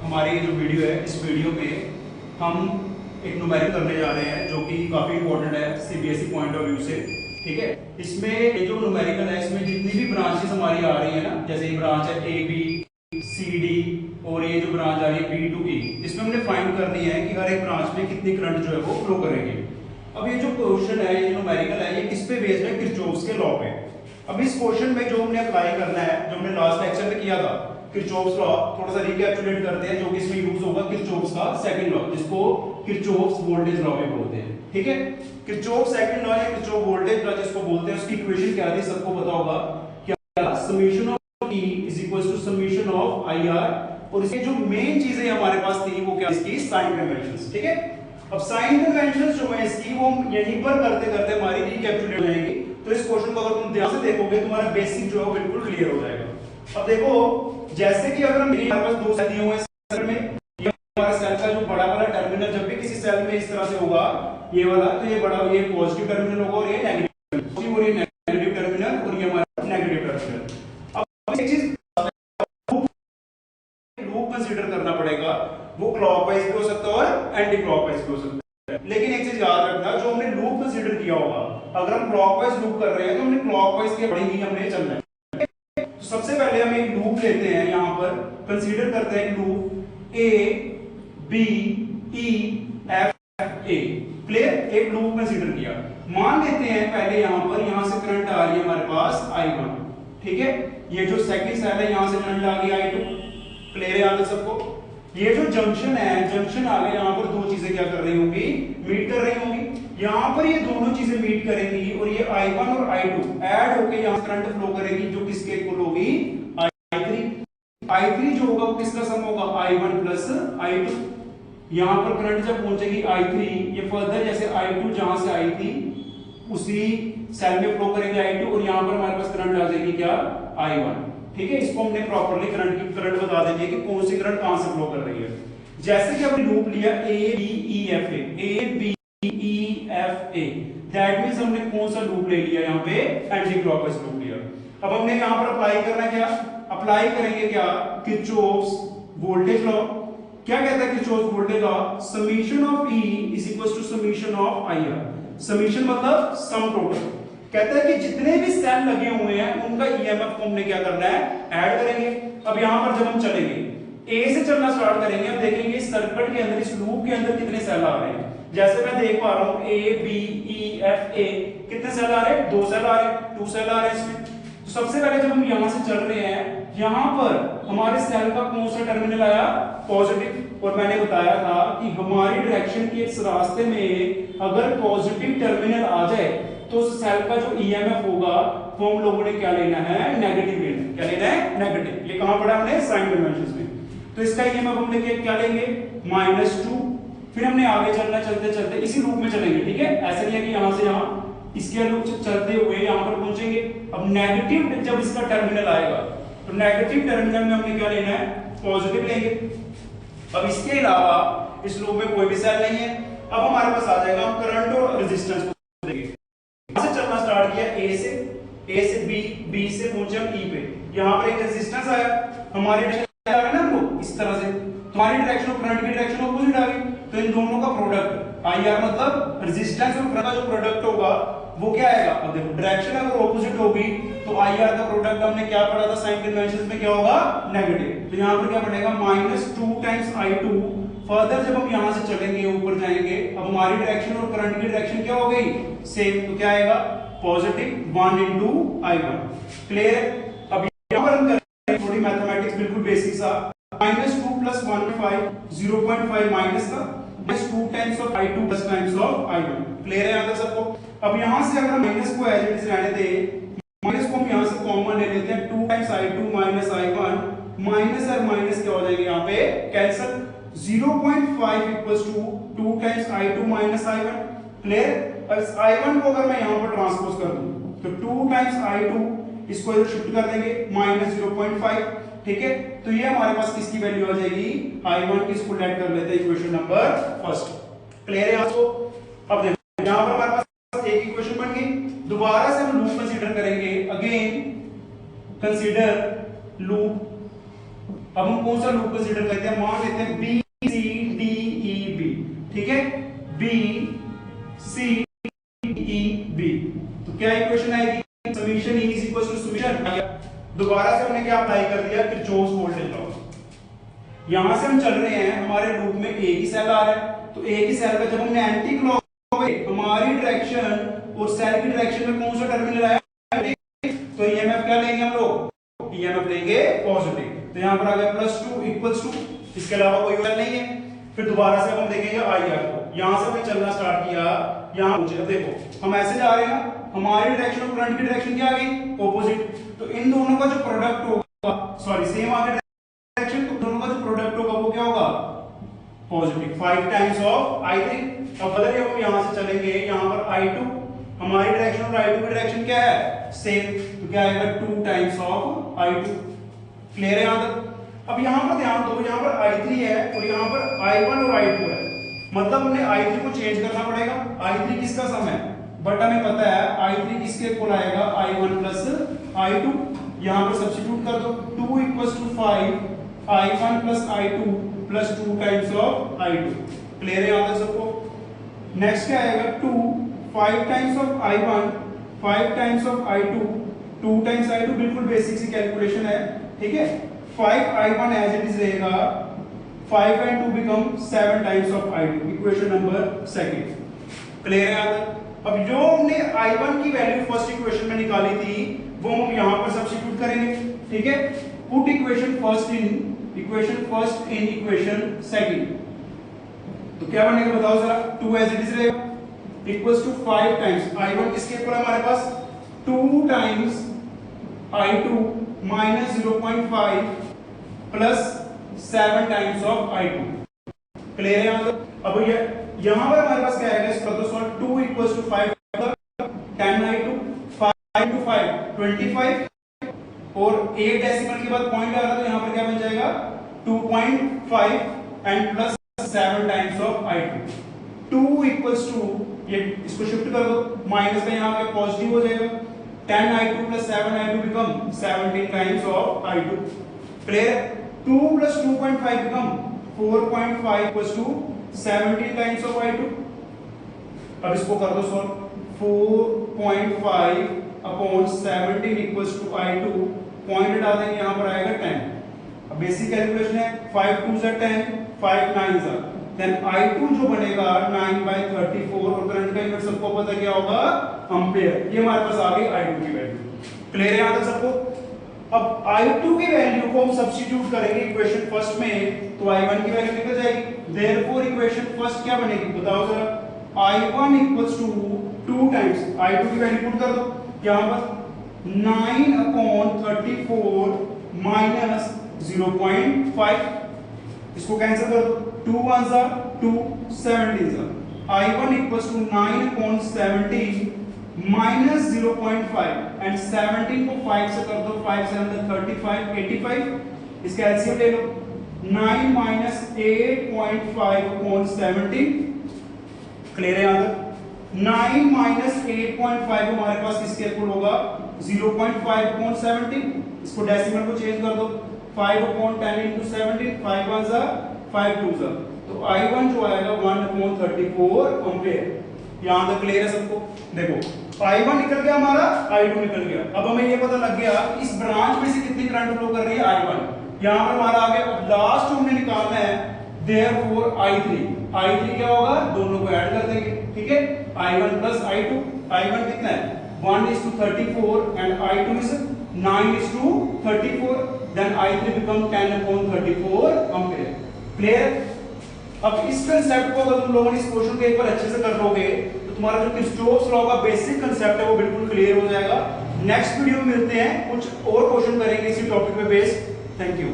हमारी जो वीडियो है, इस वीडियो में हम एक न्यूमेरिकल करने जा रहे हैं जो कि काफ़ी इंपॉर्टेंट है सीबीएसई पॉइंट ऑफ व्यू से। ठीक है, इसमें ये जो न्यूमेरिकल है इसमें जितनी भी ब्रांचेस हमारी आ रही है ना, जैसे ये ब्रांच है ए बी सी डी और ये जो ब्रांच आ रही है बी टू ई, इसमें हमने फाइंड करनी है कि हर एक ब्रांच में कितनी करंट जो है वो फ्लो करेंगे। अब ये जो क्वेश्चन है, ये न्यूमेरिकल है, ये किस पे बेस्ड है? किरचॉफ्स के लॉ पे। अब इस क्वेश्चन में जो हमने अप्लाई करना है, जो हमने लास्ट लेक्चर में किया था, किरचॉफ्स लॉ, थोड़ा सा रिकैपिचुलेट करते हैं, जो कि इसमें यूज होगा किरचॉफ्स का सेकंड लॉ, जिसको किरचॉफ्स वोल्टेज लॉ भी बोलते हैं। ठीक है, किरचॉफ्स सेकंड लॉ या किरचॉफ वोल्टेज लॉ जिसको बोलते हैं, उसकी इक्वेशन क्या थी सबको पता होगा, क्या? Summation of E is equal to summation of IR। और इसकी जो मेन चीजें हमारे पास थी वो क्या? इसकी साइन कन्वेंशंस। ठीक है, अब साइन कन्वेंशंस जो है इसकी वो यहीं पर करते करते हमारी रिकैपिचुलेट हो जाएंगी। तो इस क्वेश्चन को अगर तुम ध्यान से देखोगे तुम्हारा बेसिक जो है वो बिल्कुल क्लियर हो जाएगा। अब देखो, जैसे कि अगर हमारे पास दो सेल दिए हुए हैं, सेल में ये हमारा सेल का जो बड़ा वाला टर्मिनल जब भी किसी सेल में इस तरह से होगा, ये वाला, तो ये बड़ा, ये पॉजिटिव टर्मिनल होगा और ये नेगेटिव, और ये नेगेटिव टर्मिनल और ये हमारा नेगेटिव टर्मिनल। अब एक चीज लूप कंसीडर करना पड़ेगा, वो क्लॉकवाइज भी हो सकता है और एंटी क्लॉकवाइज भी हो सकता है। लेकिन एक चीज याद रखना, जो हमने लूप कंसीडर किया होगा, अगर हम क्लॉकवाइज लूप कर रहे हैं तो हमने क्लॉकवाइज के अकॉर्डिंग ही हमने चलना है। तो सबसे पहले हम एक लूप लेते हैं, यहां पर कंसीडर करते हैं loop A B E F A. Clear? एक लूप कंसीडर किया, मान लेते हैं पहले यहां से करंट आ रही है हमारे पास I1। ठीक है, ये जो सेकंड सेल है यहां से करंट आ गई I2। क्लियर है यहां तक सबको? ये जो जंक्शन है, जंक्शन आगे यहां पर दो चीजें क्या कर रही होंगी? मीट कर रही होंगी। यहां पर ये दोनों चीजें मीट करेंगी और ये I1 और I2 ऐड होकर यहां करंट फ्लो करेगी, जो किसके इक्वल होगी? I3। I3 जो होगा वो किसका सम होगा? I1 plus I2। यहां पर करंट जब पहुंचेगी I3, ये फर्दर जैसे I2 जहां से आई थी उसी सेल में फ्लो करेगी I2, और यहां पर हमारे पास करंट आ जाएगी क्या? I1। ठीक है, इसको हमने प्रॉपर्ली करंट बता देंगे कि कौन सी करंट कहां से फ्लो कर रही है। जैसे कि हमने लूप लिया A B E F A, A B E F A, that means हमने कौन सा लूप ले लिया? यहां पे एंटी क्लॉकवाइज लूप लिया। अब हमने यहां पर अप्लाई करना क्या? अप्लाई करेंगे क्या? Kirchhoff's voltage law. क्या कहता है Kirchhoff's voltage law? Summation of E is equal to summation of IR। Summation मतलब सम टोटल। कहता है कि जितने भी सेल लगे हुए हैं उनका ईएमएफ को हमने क्या करना है? ऐड करेंगे। अब यहां पर जब हम चलेंगे, ए से चलना स्टार्ट करेंगे, अब देखेंगे इस सर्किट के अंदर, इस लूप के अंदर कितने सेल आ रहे हैं। जैसे मैं देख पा रहा हूं ए बी ई एफ ए, कितने सेल आ रहे हैं? 2 सेल आ रहे हैं, 2 सेल आ रहे हैं इसमें। तो सबसे पहले जब हम यहां से चल रहे हैं, यहां पर हमारे सेल का कौन सा टर्मिनल आया? पॉजिटिव। और मैंने बताया था कि हमारी डायरेक्शन के इस रास्ते में अगर पॉजिटिव टर्मिनल आ जाए तो उस सेल का जो ईएमएफ होगा वो हम लोगों ने क्या लेना है? नेगेटिव लेना है। क्या लेना है? नेगेटिव। ये कहां पढ़ा हमने? साइन कन्वेंशंस में। तो इसका ईएमएफ हमने क्या लेंगे? -2। फिर हमने आगे चलना, चलते चलते इसी लूप में चलेंगे। ठीक है, ऐसा नहीं है कि यहां से यहां, इसके लूप से चलते हुए यहां पर पहुंचेंगे। अब नेगेटिव जब इसका टर्मिनल आएगा तो नेगेटिव टर्मिनल में हमने क्या लेना है? पॉजिटिव लेंगे। अब इसके अलावा इस लूप में कोई भी सेल नहीं है। अब हमारे पास आ जाएगा, हम करंट और रेजिस्टेंस को देखेंगे। से चलना स्टार्ट किया ए से बी से पहुंचे हम ई पे, यहां पर एक रेजिस्टेंस आया, हमारी डायरेक्शन आ गई ना हमको इस तरह से, तुम्हारी डायरेक्शन और करंट की डायरेक्शन ऑपोजिट आ गई। तो इन दोनों का प्रोडक्ट IR मतलब रेजिस्टेंस और करंट का जो प्रोडक्ट होगा वो क्या आएगा? अब देखो, डायरेक्शन अगर ऑपोजिट होगी तो IR का प्रोडक्ट हमने क्या पढ़ा था साइन कन्वेंशंस में? क्या होगा? नेगेटिव। तो यहां पर क्या पड़ेगा? -2 टाइम्स I2। फर्दर जब हम यहां से चलेंगे, ऊपर जाएंगे, अब हमारी डायरेक्शन और करंट की डायरेक्शन क्या हो गई? सेम। तो क्या आएगा? Positive 1 into I1। क्लियर है? अब यहां पर हम करेंगे थोड़ी मैथमेटिक्स, बिल्कुल बेसिक सा। -2 + 1.5, 0.5 माइनस का, -2 times of I2 plus times of I1। Clear है यहां तक सबको? अब यहां से अगर माइनस को एज इट इज रहने दें, माइनस को हम यहां से कॉमन ले लेते हैं, 2 times I2 minus I1, minus और माइनस क्या हो जाएगा यहां पे? Cancel. 0.5 equals to 2 times I2 minus I1। Clear? अब इस I1 को अगर मैं यहां पर ट्रांसपोज कर दूं तो 2 टाइम्स I2, इसको इधर शिफ्ट कर देंगे, -0.5। ठीक है, तो ये हमारे पास किसकी वैल्यू आ जाएगी? I1 की। इसको लेट कर लेते हैं इक्वेशन नंबर फर्स्ट। क्लियर है आपको? अब देखो यहां पर हमारे पास एक इक्वेशन बन गई। दोबारा से हम लूप कंसीडर करेंगे, अगेन कंसीडर लूप। अब हम कौन सा लूप कंसीडर करते हैं? मान लेते हैं B C D E B, ठीक है, B C D E B. तो क्या इक्वेशन आएगी, summation E is equal to summation, दोबारा से हमने क्या अप्लाई कर दिया, किरचॉफ्स वोल्टेज लॉ। यहां से हम चल रहे हैं, हमारे लूप में ए की सेल आ रहा है, तो ए की सेल का जब हमने एंटी क्लॉक हमारी डायरेक्शन और सेल की डायरेक्शन में कौन सा टर्मिनल आया, तो ईएमएफ क्या लेंगे हम लोग, ईएमएफ लेंगे पॉजिटिव। तो यहां पर आ गया +2 इक्वल्स टू, इसके अलावा कोई वैल्यू नहीं है। फिर दोबारा से हम देखेंगे आईआर को, यहां से हमने चलना स्टार्ट किया, यहां पहुंचे, देखो हम ऐसे जा रहे हैं ना, हमारी डायरेक्शन और करंट की डायरेक्शन क्या आ गई, ऑपोजिट। तो इन दोनों का जो प्रोडक्ट होगा, सॉरी सेम आ गया डायरेक्शन, तो दोनों का जो प्रोडक्ट होगा वो क्या होगा, पॉजिटिव, 5 टाइम्स ऑफ I3। अब अगर हम यहां से चलेंगे, यहां पर I2, हमारी डायरेक्शन और I2 की डायरेक्शन क्या है, सेम, तो क्या आएगा 2 टाइम्स ऑफ I2। क्लियर है यहां तक। अब यहां पर ध्यान दो, यहां पर I3 है और यहां पर I1 और I2 है, मतलब हमने I3 को चेंज करना पड़ेगा। I3 किसका सम है, बट हमें पता है I3 किसके इक्वल आएगा, I1 प्लस I2। यहां पर सब्स्टिट्यूट कर दो, 2 equals to 5 I1 plus I2 plus 2 times of I2। Clear है यहां तक सबको। नेक्स्ट क्या आएगा, 2 5 times of I1 5 times of I2 2 times I2, बिल्कुल बेसिक सी कैलकुलेशन है, ठीक है। 5 I1 एज इट इज रहेगा, 5 and 2 become 7 times of I2, equation number second. Clear है यहां तक। अब जो हमने I1 की वैल्यू फर्स्ट इक्वेशन में निकाली थी वो हम यहां पर सब्स्टिट्यूट करेंगे, ठीक है। Put equation first in equation second, तो क्या बनेगा बताओ जरा, 2 एज इट इज रहेगा इक्वल्स टू 5 टाइम्स I1 किसके इक्वल है हमारे पास, 2 times I2 minus 0.5 plus 7 times of I2। Clear है यहां तक। अब ये यहां पर हमारे पास क्या आएगा, इसका तो solve 2 equals to 5 10 I2 5 to 5 25 और 8 डेसिमल के बाद पॉइंट आ रहा है, तो यहां पर क्या बन जाएगा 2.5 and plus 7 times of I2। 2 equals to, ये इसको शिफ्ट कर दो, माइनस का यहां पे पॉजिटिव हो जाएगा, 10 I2 plus 7 I2 become 17 times of I2। Clear. 2 plus 2.5 become 4.5 equals to 17 times of I2। अब इसको कर दो solve, 4.5 upon 17 equals to I2, point हटा देंगे, यहां पर आएगा 10। अब बेसिक कैलकुलेशन है, 5 2 से 10 5 9 से, देन I2 जो बनेगा 9/34 और करंट का यूनिट सबको पता क्या होगा, एंपियर। ये हमारे पास आ गई I2 की वैल्यू। क्लियर है यहां तक सबको। अब I2 की वैल्यू को हम सब्स्टिट्यूट करेंगे इक्वेशन फर्स्ट में, तो I1 की वैल्यू निकल जाएगी। देयरफॉर इक्वेशन फर्स्ट क्या बनेगी बताओ जरा, I1 equals to 2 times I2 की वैल्यू पुट कर दो, यहां पर 9/34 माइनस 0.5, इसको कैंसिल कर दो, 2 1s are 2 17s are, I1 equals to 9/17 minus 0.5 and 17 को 5 से कर दो, 5 7 35 85, इसका एलसीएम ले लो, 9 minus 8.5/17। क्लियर है यहां तक। 9 minus 8.5 हमारे पास किसके इक्वल होगा, 0.5/17। इसको डेसिमल को चेंज कर दो, 5/10 into 17, 5 1s are 5 2s are, तो I1 जो आएगा 1/34 एंपियर। यहां तक क्लियर है सबको। देखो I1 निकल गया हमारा, I2 निकल गया। अब हमें ये पता लग गया कि इस ब्रांच में से कितनी करंट फ्लो कर रही है, I1। यहां पर हमारा आ गया। अब लास्ट हमने निकालना है देयरफॉर I3 क्या होगा, दोनों को ऐड कर देंगे, ठीक है। I1 प्लस I2, I1 कितना है 1:34 and I2 is 9:34, then I3 become 10/34 ampere. Clear. अब इस कंसेप्ट को अगर तुम लोगों ने इस क्वेश्चन को एक बार अच्छे से कर लोगे तो तुम्हारा जो किरचॉफ्स लॉ का बेसिक कंसेप्ट है वो बिल्कुल क्लियर हो जाएगा। नेक्स्ट वीडियो में मिलते हैं, कुछ और क्वेश्चन करेंगे इसी टॉपिक पे बेस्ड। Thank you.